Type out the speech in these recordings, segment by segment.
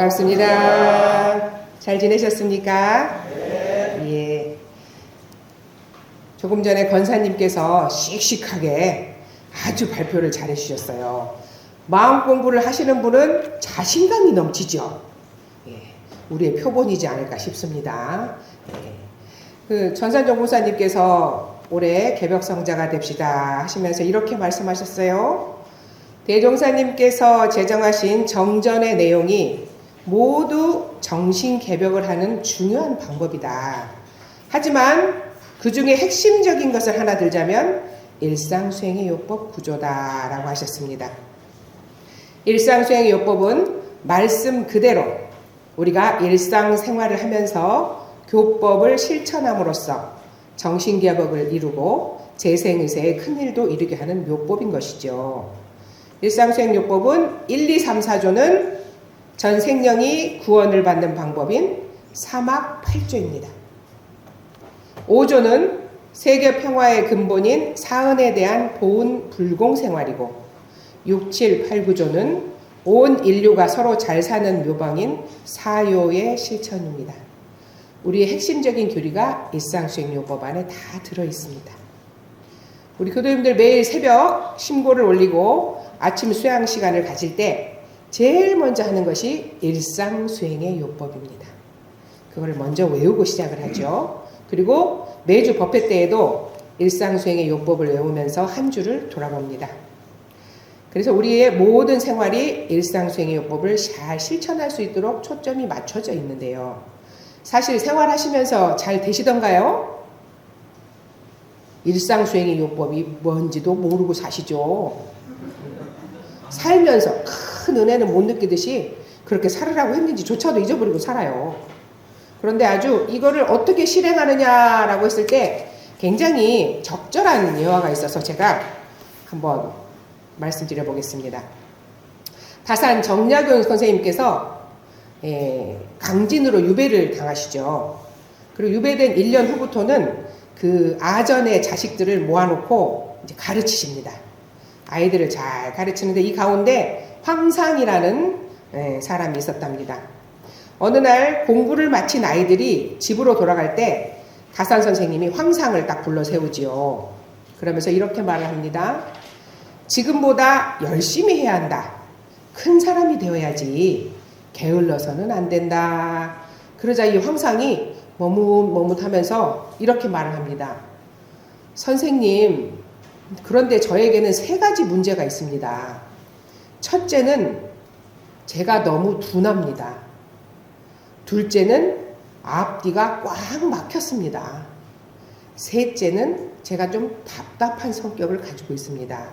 반갑습니다. 잘 지내셨습니까? 예. 조금 전에 권사님께서 씩씩하게 아주 발표를 잘 해주셨어요. 마음 공부를 하시는 분은 자신감이 넘치죠. 예. 우리의 표본이지 않을까 싶습니다. 예. 그 전산정 목사님께서 올해 개벽성자가 됩시다 하시면서 이렇게 말씀하셨어요. 대종사님께서 제정하신 정전의 내용이 모두 정신 개벽을 하는 중요한 방법이다. 하지만 그 중에 핵심적인 것을 하나 들자면 일상수행의 요법 구조다라고 하셨습니다. 일상수행의 요법은 말씀 그대로 우리가 일상생활을 하면서 교법을 실천함으로써 정신개벽을 이루고 재생의세에 큰일도 이루게 하는 요법인 것이죠. 일상수행요법은 1, 2, 3, 4조는 전 생령이 구원을 받는 방법인 사막 8조입니다. 5조는 세계 평화의 근본인 사은에 대한 보은 불공생활이고 6, 7, 8, 9조는 온 인류가 서로 잘 사는 묘방인 사요의 실천입니다. 우리의 핵심적인 교리가 일상수행요법 안에 다 들어있습니다. 우리 교도님들 매일 새벽 신고를 올리고 아침 수양 시간을 가질 때 제일 먼저 하는 것이 일상수행의 요법입니다. 그걸 먼저 외우고 시작을 하죠. 그리고 매주 법회 때에도 일상수행의 요법을 외우면서 한 주를 돌아봅니다. 그래서 우리의 모든 생활이 일상수행의 요법을 잘 실천할 수 있도록 초점이 맞춰져 있는데요. 사실 생활하시면서 잘 되시던가요? 일상수행의 요법이 뭔지도 모르고 사시죠. 살면서 큰 은혜는 못 느끼듯이 그렇게 살으라고 했는지조차도 잊어버리고 살아요. 그런데 아주 이거를 어떻게 실행하느냐라고 했을 때 굉장히 적절한 예화가 있어서 제가 한번 말씀드려 보겠습니다. 다산 정약용 선생님께서 강진으로 유배를 당하시죠. 그리고 유배된 1년 후부터는 그 아전의 자식들을 모아놓고 이제 가르치십니다. 아이들을 잘 가르치는데 이 가운데 황상이라는 사람이 있었답니다. 어느 날 공부를 마친 아이들이 집으로 돌아갈 때 다산 선생님이 황상을 딱 불러 세우지요. 그러면서 이렇게 말을 합니다. 지금보다 열심히 해야 한다. 큰 사람이 되어야지. 게을러서는 안 된다. 그러자 이 황상이 머뭇머뭇하면서 이렇게 말을 합니다. 선생님, 그런데 저에게는 3가지 문제가 있습니다. 첫째는 제가 너무 둔합니다. 둘째는 앞뒤가 꽉 막혔습니다. 셋째는 제가 좀 답답한 성격을 가지고 있습니다.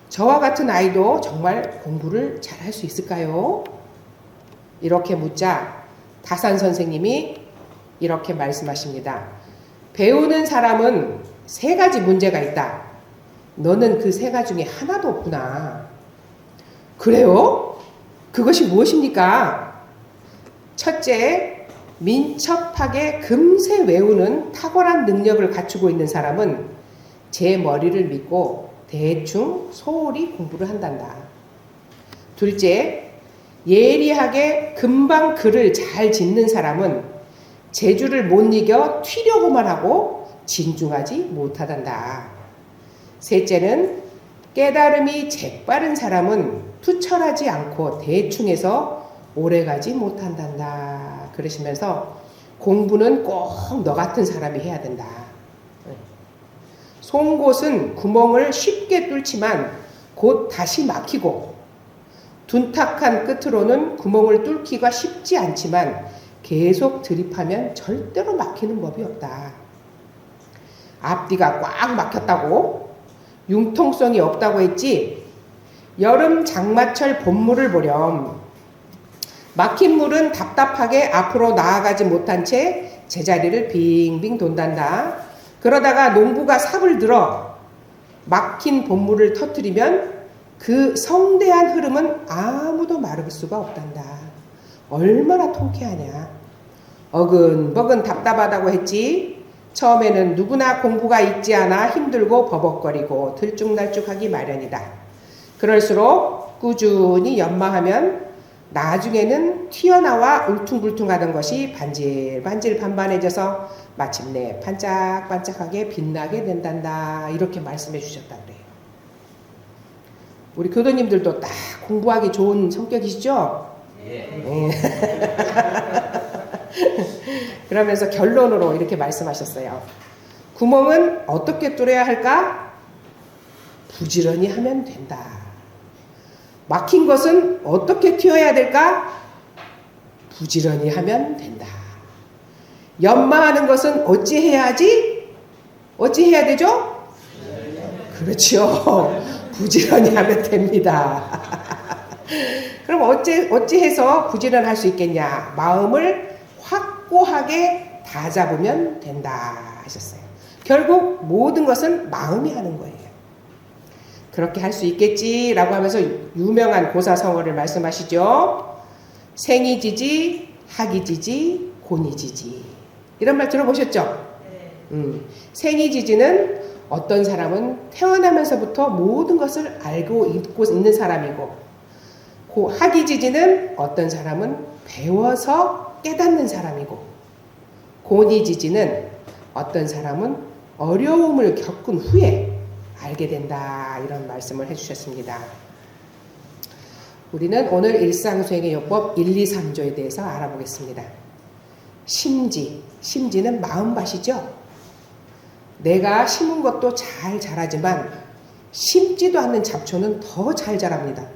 저와 같은 아이도 정말 공부를 잘할 수 있을까요? 이렇게 묻자 다산 선생님이 이렇게 말씀하십니다. 배우는 사람은 3가지 문제가 있다. 너는 그 3가지 중에 하나도 없구나. 그래요? 그것이 무엇입니까? 첫째, 민첩하게 금세 외우는 탁월한 능력을 갖추고 있는 사람은 제 머리를 믿고 대충 소홀히 공부를 한단다. 둘째, 예리하게 금방 글을 잘 짓는 사람은 재주를 못 이겨 튀려고만 하고 진중하지 못하단다. 셋째는 깨달음이 재빠른 사람은 투철하지 않고 대충해서 오래가지 못한단다. 그러시면서 공부는 꼭 너 같은 사람이 해야 된다. 송곳은 구멍을 쉽게 뚫지만 곧 다시 막히고 둔탁한 끝으로는 구멍을 뚫기가 쉽지 않지만 계속 들이파면 절대로 막히는 법이 없다. 앞뒤가 꽉 막혔다고? 융통성이 없다고 했지? 여름 장마철 봄물을 보렴. 막힌 물은 답답하게 앞으로 나아가지 못한 채 제자리를 빙빙 돈단다. 그러다가 농부가 삽을 들어 막힌 봄물을 터뜨리면 그 성대한 흐름은 아무도 막을 수가 없단다. 얼마나 통쾌하냐. 어근버근 답답하다고 했지. 처음에는 누구나 공부가 있지 않아 힘들고 버벅거리고 들쭉날쭉하기 마련이다. 그럴수록 꾸준히 연마하면 나중에는 튀어나와 울퉁불퉁하던 것이 반질반질 반반해져서 마침내 반짝반짝하게 빛나게 된단다. 이렇게 말씀해 주셨다 그래요. 우리 교도님들도 딱 공부하기 좋은 성격이시죠? 예. 그러면서 결론으로 이렇게 말씀하셨어요. 구멍은 어떻게 뚫어야 할까? 부지런히 하면 된다. 막힌 것은 어떻게 튀어야 될까? 부지런히 하면 된다. 연마하는 것은 어찌 해야지? 어찌 해야 되죠? 그렇죠. 부지런히 하면 됩니다. 그럼 어찌 해서 부지런할 수 있겠냐? 마음을 확고하게 다 잡으면 된다 하셨어요. 결국 모든 것은 마음이 하는 거예요. 그렇게 할 수 있겠지라고 하면서 유명한 고사성어를 말씀하시죠. 생이지지, 학이지지, 곤이지지. 이런 말 들어보셨죠? 생이지지는 어떤 사람은 태어나면서부터 모든 것을 알고 있고 있는 사람이고, 학이지지는 어떤 사람은 배워서 깨닫는 사람이고, 곤이지지는 어떤 사람은 어려움을 겪은 후에 알게 된다. 이런 말씀을 해주셨습니다. 우리는 오늘 일상수행의 요법 1, 2, 3조에 대해서 알아보겠습니다. 심지는 마음밭이죠. 내가 심은 것도 잘 자라지만 심지도 않는 잡초는 더 잘 자랍니다.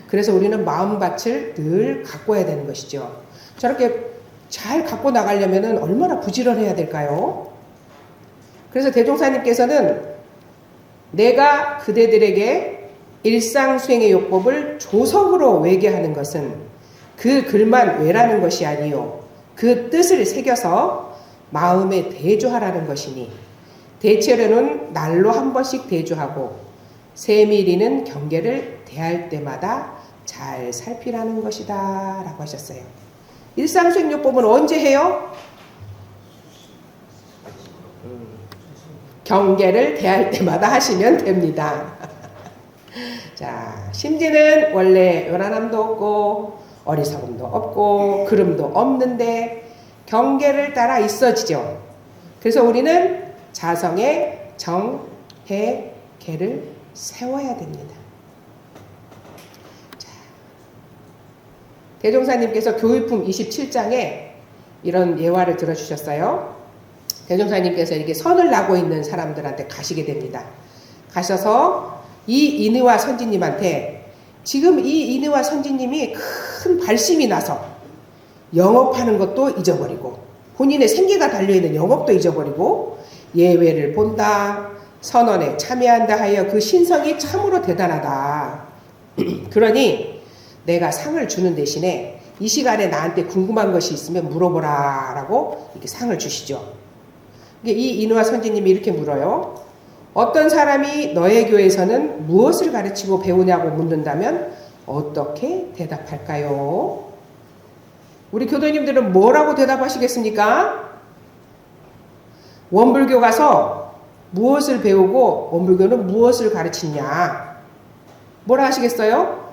그래서 우리는 마음밭을 늘 가꿔야 되는 것이죠. 저렇게 잘 갖고 나가려면 얼마나 부지런해야 될까요? 그래서 대종사님께서는 내가 그대들에게 일상수행의 요법을 조석으로 외게하는 것은 그 글만 외라는 것이 아니요 그 뜻을 새겨서 마음에 대조하라는 것이니, 대체로는 날로 한 번씩 대조하고 세밀히는 경계를 대할 때마다 잘 살피라는 것이다 라고 하셨어요. 일상수행요법은 언제 해요? 경계를 대할 때마다 하시면 됩니다. 자, 심지는 원래 요란함도 없고 어리석음도 없고 그름도 없는데 경계를 따라 있어지죠. 그래서 우리는 자성의 정, 해, 계를 세워야 됩니다. 자, 대종사님께서 교육품 27장에 이런 예화를 들어주셨어요. 대종사님께서 이렇게 선을 나고 있는 사람들한테 가시게 됩니다. 가셔서 이 인의와 선지님한테, 지금 이 인의와 선지님이 큰 발심이 나서 영업하는 것도 잊어버리고 본인의 생계가 달려있는 영업도 잊어버리고 예외를 본다, 선언에 참여한다 하여 그 신성이 참으로 대단하다. 그러니 내가 상을 주는 대신에 이 시간에 나한테 궁금한 것이 있으면 물어보라 라고 이렇게 상을 주시죠. 이 인의와 선지님이 이렇게 물어요. 어떤 사람이 너의 교회에서는 무엇을 가르치고 배우냐고 묻는다면 어떻게 대답할까요? 우리 교도님들은 뭐라고 대답하시겠습니까? 원불교 가서 무엇을 배우고 원불교는 무엇을 가르치냐? 뭐라 하시겠어요?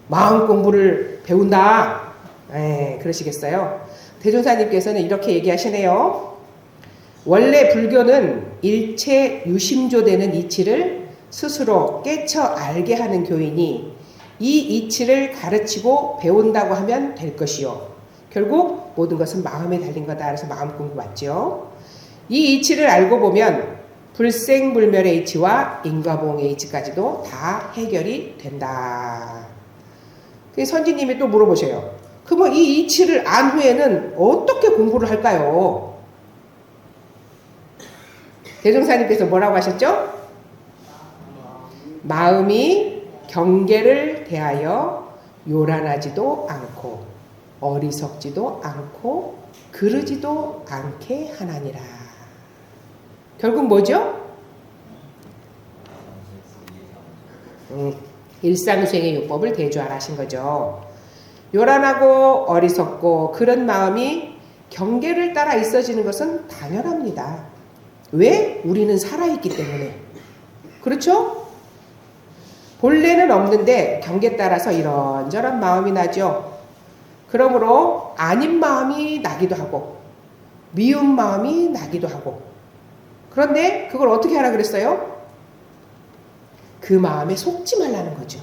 마음 공부를 배운다. 그러시겠어요? 대종사님께서는 이렇게 얘기하시네요. 원래 불교는 일체 유심조되는 이치를 스스로 깨쳐 알게 하는 교이니 이 이치를 가르치고 배운다고 하면 될 것이요. 결국 모든 것은 마음에 달린 거다. 그래서 마음 공부 맞죠? 이 이치를 알고 보면 불생불멸의 이치와 인과봉의 이치까지도 다 해결이 된다. 선지님이 또 물어보셔요. 그러면 이 이치를 안 후에는 어떻게 공부를 할까요? 대종사님께서 뭐라고 하셨죠? 마음이 경계를 대하여 요란하지도 않고 어리석지도 않고 그르지도 않게 하나니라. 결국 뭐죠? 일상수행의 요법을 대조하라 하신 거죠. 요란하고 어리석고 그런 마음이 경계를 따라 있어지는 것은 당연합니다. 왜? 우리는 살아있기 때문에. 그렇죠? 본래는 없는데 경계에 따라서 이런저런 마음이 나죠. 그러므로 아닌 마음이 나기도 하고 미운 마음이 나기도 하고, 그런데 그걸 어떻게 하라 그랬어요? 그 마음에 속지 말라는 거죠.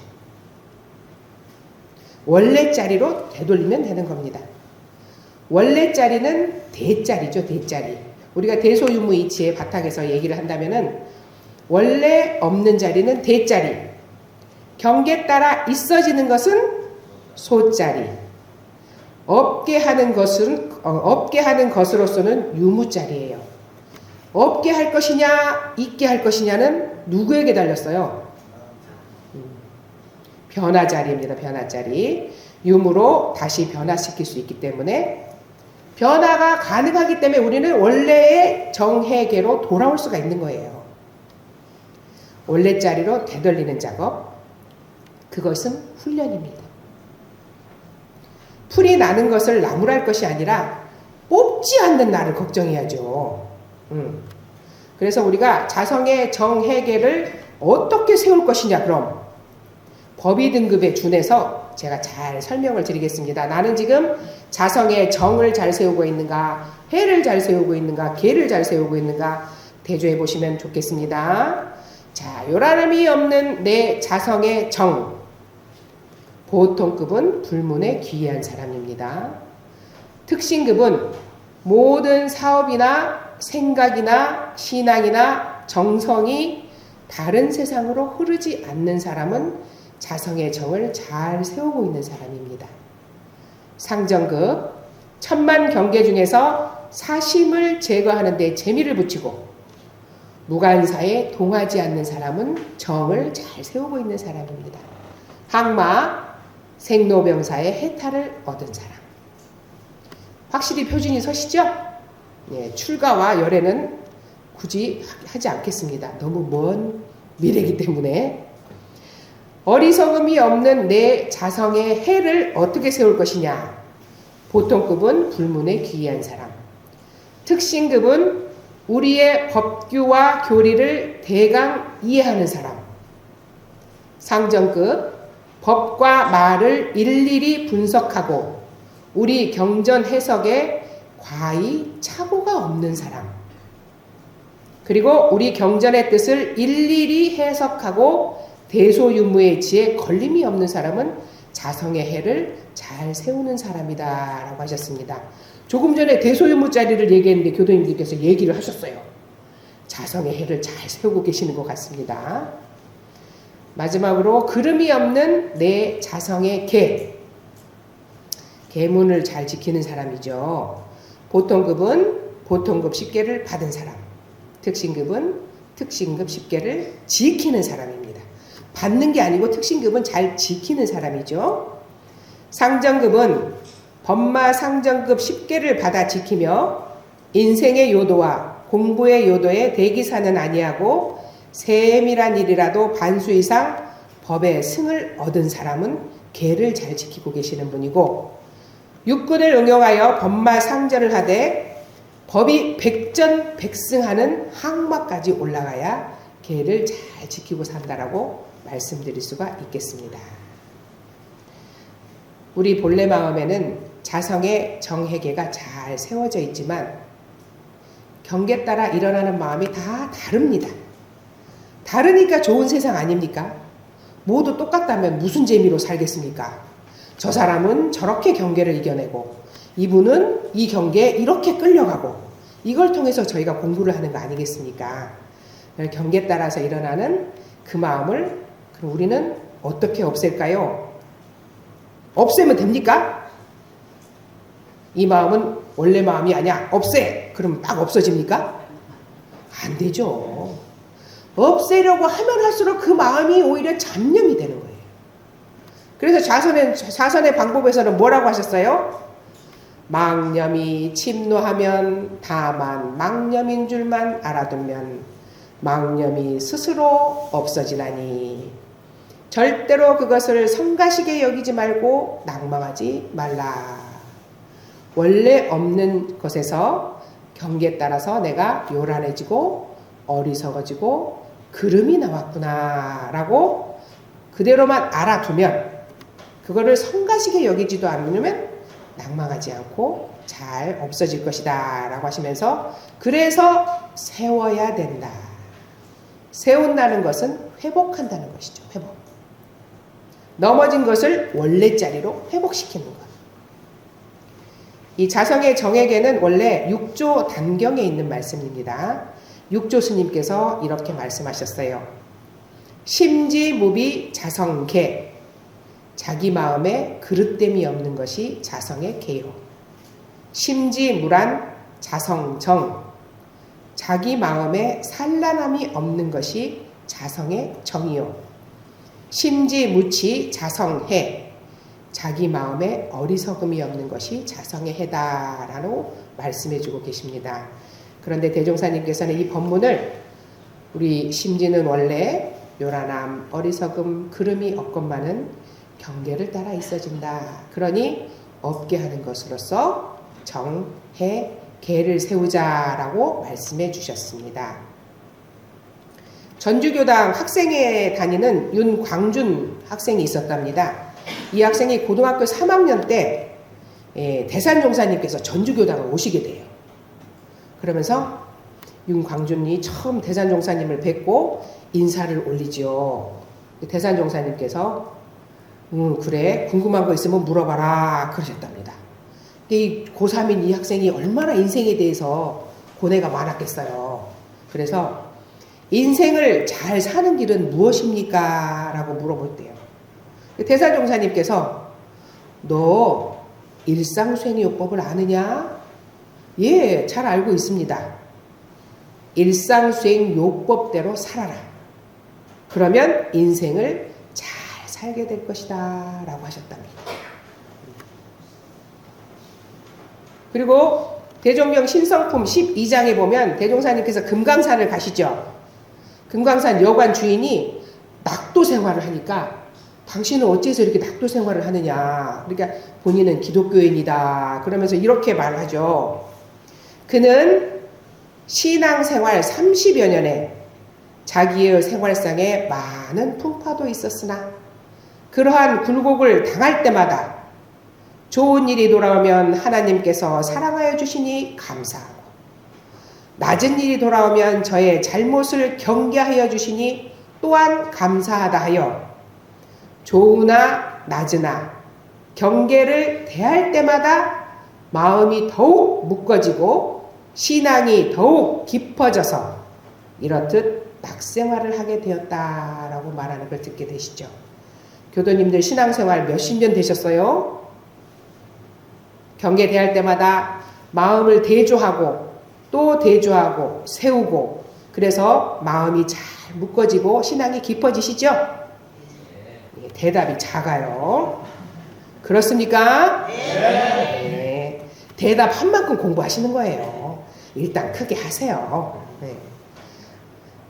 원래 자리로 되돌리면 되는 겁니다. 원래 자리는 대자리죠. 대자리. 우리가 대소유무이치의 바탕에서 얘기를 한다면은 원래 없는 자리는 대자리, 경계에 따라 있어지는 것은 소자리, 없게 하는 것으로서는 유무자리예요. 없게 할 것이냐 있게 할 것이냐는 누구에게 달렸어요? 변화자리입니다. 변화자리. 유무로 다시 변화시킬 수 있기 때문에, 변화가 가능하기 때문에 우리는 원래의 정해계로 돌아올 수가 있는 거예요. 원래 자리로 되돌리는 작업, 그것은 훈련입니다. 풀이 나는 것을 나무랄 것이 아니라 뽑지 않는 나를 걱정해야죠. 그래서 우리가 자성의 정해계를 어떻게 세울 것이냐, 그럼 법의 등급에 준해서 제가 잘 설명을 드리겠습니다. 나는 지금 자성의 정을 잘 세우고 있는가, 해를 잘 세우고 있는가, 계를 잘 세우고 있는가 대조해 보시면 좋겠습니다. 자, 요란함이 없는 내 자성의 정, 보통급은 불문에 귀한 사람입니다. 특신급은 모든 사업이나 생각이나 신앙이나 정성이 다른 세상으로 흐르지 않는 사람은 자성의 정을 잘 세우고 있는 사람입니다. 상정급, 천만 경계 중에서 사심을 제거하는 데 재미를 붙이고 무간사에 동하지 않는 사람은 정을 잘 세우고 있는 사람입니다. 항마, 생로병사의 해탈을 얻은 사람. 확실히 표준이 서시죠? 예, 출가와 열애는 굳이 하지 않겠습니다. 너무 먼 미래이기 때문에. 어리석음이 없는 내 자성의 해를 어떻게 세울 것이냐. 보통급은 불문에 귀한 사람. 특신급은 우리의 법규와 교리를 대강 이해하는 사람. 상정급, 법과 말을 일일이 분석하고 우리 경전 해석에 과히 착오가 없는 사람. 그리고 우리 경전의 뜻을 일일이 해석하고 대소유무의 지에 걸림이 없는 사람은 자성의 해를 잘 세우는 사람이다 라고 하셨습니다. 조금 전에 대소유무 자리를 얘기했는데 교도님들께서 얘기를 하셨어요. 자성의 해를 잘 세우고 계시는 것 같습니다. 마지막으로 그름이 없는 내 자성의 계, 계문을 잘 지키는 사람이죠. 보통급은 보통급 10개를 받은 사람, 특신급은 특신급 10개를 지키는 사람입니다. 받는 게 아니고 특신급은 잘 지키는 사람이죠. 상정급은 법마 상정급 10개를 받아 지키며 인생의 요도와 공부의 요도에 대기사는 아니하고 세밀한 일이라도 반수 이상 법의 승을 얻은 사람은 계를 잘 지키고 계시는 분이고, 육군을 응용하여 법마 상전을 하되 법이 백전백승하는 항마까지 올라가야 계를 잘 지키고 산다라고 말씀드릴 수가 있겠습니다. 우리 본래 마음에는 자성의 정해계가 잘 세워져 있지만 경계에 따라 일어나는 마음이 다 다릅니다. 다르니까 좋은 세상 아닙니까? 모두 똑같다면 무슨 재미로 살겠습니까? 저 사람은 저렇게 경계를 이겨내고 이분은 이 경계에 이렇게 끌려가고, 이걸 통해서 저희가 공부를 하는 거 아니겠습니까? 경계에 따라서 일어나는 그 마음을 그럼 우리는 어떻게 없앨까요? 없애면 됩니까? 이 마음은 원래 마음이 아니야, 없애! 그럼 막 없어집니까? 안 되죠. 없애려고 하면 할수록 그 마음이 오히려 잡념이 되는 거예요. 그래서 자선의 방법에서는 뭐라고 하셨어요? 망념이 침노하면 다만 망념인 줄만 알아두면 망념이 스스로 없어지나니 절대로 그것을 성가시게 여기지 말고 낭망하지 말라. 원래 없는 것에서 경계에 따라서 내가 요란해지고 어리석어지고 그름이 나왔구나 라고 그대로만 알아두면, 그거를 성가시게 여기지도 않으면 낭망하지 않고 잘 없어질 것이다 라고 하시면서, 그래서 세워야 된다. 세운다는 것은 회복한다는 것이죠. 회복. 넘어진 것을 원래 자리로 회복시키는 것. 이 자성의 정액에는 원래 6조 단경에 있는 말씀입니다. 6조 스님께서 이렇게 말씀하셨어요. 심지무비 자성계. 자기 마음에 그릇됨이 없는 것이 자성의 계요. 심지무란 자성정. 자기 마음에 산란함이 없는 것이 자성의 정이요. 심지무치 자성해. 자기 마음에 어리석음이 없는 것이 자성의 해다라고 말씀해주고 계십니다. 그런데 대종사님께서는 이 법문을 우리 심지는 원래 요란함, 어리석음, 그름이 없건만은 경계를 따라 있어진다. 그러니 없게 하는 것으로서 정, 해, 계를 세우자라고 말씀해 주셨습니다. 전주교당 학생회에 다니는 윤광준 학생이 있었답니다. 이 학생이 고등학교 3학년 때 대산종사님께서 전주교당을 오시게 돼요. 그러면서 윤광준이 처음 대산종사님을 뵙고 인사를 올리죠. 대산종사님께서 그래, 궁금한 거 있으면 물어봐라 그러셨답니다. 이 고3인 이 학생이 얼마나 인생에 대해서 고뇌가 많았겠어요. 그래서 인생을 잘 사는 길은 무엇입니까? 라고 물어볼 때요. 대사종사님께서 너 일상수행요법을 아느냐? 예, 잘 알고 있습니다. 일상수행요법대로 살아라. 그러면 인생을 잘 살게 될 것이다 라고 하셨답니다. 그리고 대종경 신성품 12장에 보면 대종사님께서 금강산을 가시죠. 금강산 여관 주인이 낙도 생활을 하니까 당신은 어째서 이렇게 낙도 생활을 하느냐. 그러니까 본인은 기독교인이다. 그러면서 이렇게 말하죠. 그는 신앙생활 30여 년에 자기의 생활상에 많은 풍파도 있었으나 그러한 굴곡을 당할 때마다 좋은 일이 돌아오면 하나님께서 사랑하여 주시니 감사하고 낮은 일이 돌아오면 저의 잘못을 경계하여 주시니 또한 감사하다 하여 좋으나 낮으나 경계를 대할 때마다 마음이 더욱 묶어지고 신앙이 더욱 깊어져서 이렇듯 낙생활을 하게 되었다라고 말하는 걸 듣게 되시죠. 교도님들 신앙생활 몇십 년 되셨어요? 경계 대할 때마다 마음을 대조하고 또 대조하고 세우고 그래서 마음이 잘 묶어지고 신앙이 깊어지시죠? 대답이 작아요. 그렇습니까? 네. 대답한 만큼 공부하시는 거예요. 일단 크게 하세요. 네.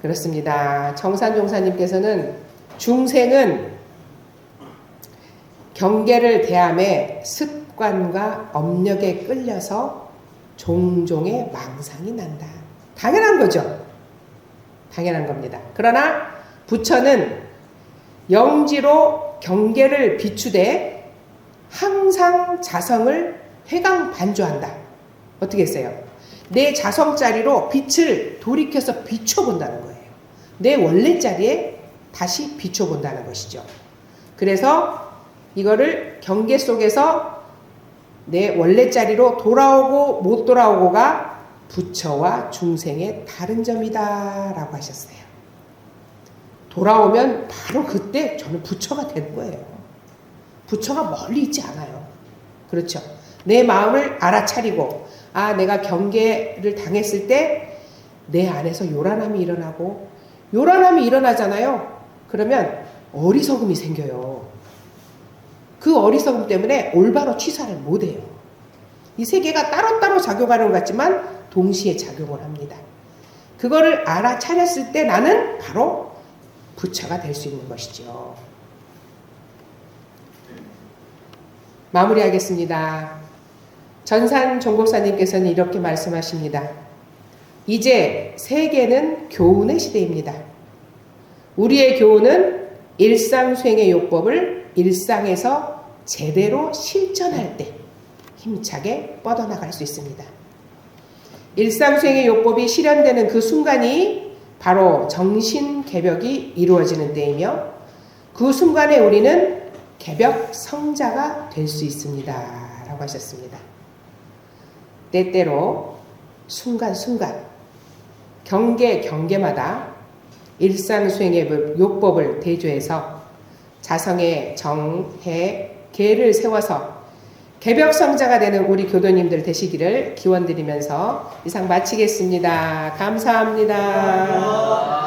그렇습니다. 정산종사님께서는 중생은 경계를 대함에 습관과 업력에 끌려서 종종의 망상이 난다. 당연한 거죠. 당연한 겁니다. 그러나 부처는 영지로 경계를 비추되 항상 자성을 회광반조한다. 어떻게 했어요? 내 자성자리로 빛을 돌이켜서 비춰본다는 거예요. 내 원래 자리에 다시 비춰본다는 것이죠. 그래서 이거를 경계 속에서 내 원래 자리로 돌아오고 못 돌아오고가 부처와 중생의 다른 점이다 라고 하셨어요. 돌아오면 바로 그때 저는 부처가 되는 거예요. 부처가 멀리 있지 않아요. 그렇죠. 내 마음을 알아차리고 내가 경계를 당했을 때 내 안에서 요란함이 일어나고 요란함이 일어나잖아요. 그러면 어리석음이 생겨요. 그 어리석음 때문에 올바로 취사를 못해요. 이 세 개가 따로따로 작용하는 것 같지만 동시에 작용을 합니다. 그거를 알아차렸을 때 나는 바로 부처가 될 수 있는 것이죠. 마무리하겠습니다. 전산 종국사님께서는 이렇게 말씀하십니다. 이제 세계는 교훈의 시대입니다. 우리의 교훈은 일상수행의 요법을 일상에서 제대로 실천할 때 힘차게 뻗어나갈 수 있습니다. 일상수행의 요법이 실현되는 그 순간이 바로 정신개벽이 이루어지는 때이며 그 순간에 우리는 개벽 성자가 될 수 있습니다. 라고 하셨습니다. 때때로 순간순간 경계마다 일상수행의 요법을 대조해서 자성의 정, 해, 계를 세워서 개벽성자가 되는 우리 교도님들 되시기를 기원드리면서 이상 마치겠습니다. 감사합니다.